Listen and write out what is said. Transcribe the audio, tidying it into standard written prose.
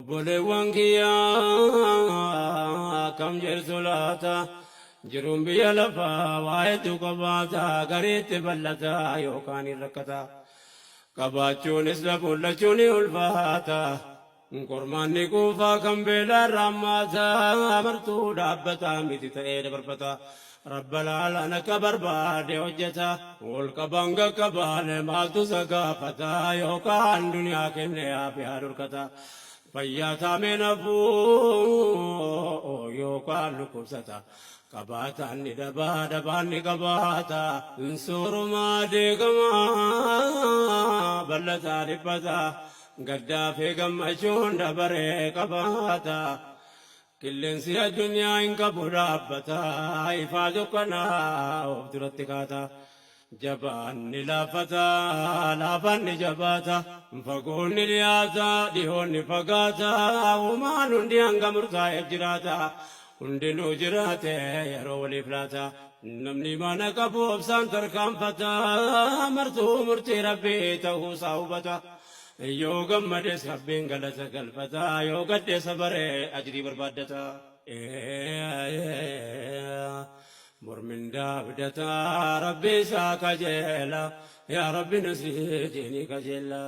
Boleewwan kiyyaa kam jersulaata jiruun biyya lafaa waa'eetu qabaata gareetti bal'ata yookaan hin rakkata qabaachuunis lafuun lachuun ulfaata qormaanni kuufaa kan beelaan raammaata martuu dhaabbata miti ta'ee dabarfata rabba laalaan akka barbaade hojjeta wal qabaan gaqqabaale maaltu sagaafata yookaan duniyaa kenne yaa dhorkata fayyaata meenafuu yookaan lukkubsata qabaataan ni dabaa dabaan ni qabaata suurumaa deegamaa bal'ataa dhiphata gaddaa fi gammachuun dabaree qabaata qilleensi addunyaa hin qabu dhaabbata ifaa dukkanaa of duratti kaata jabaan ni laafata laafaan ni jabaata fagoon ni dhiyaata dhihoon ni fagaata uumaan hundi hanga murtaa'eef jiraata hundinuu jiraate yeroo waliif laata namni mana qabu obsaan tarkaanfata martuu murtii rabbii ta'uusaa hubata yoo gammades rabbiin galata galfata yoo gaddeessa baree ajrii barbaaddata mormin daabdata rabbi isaa kajeela yaa rabbi nasrii diinii kajeela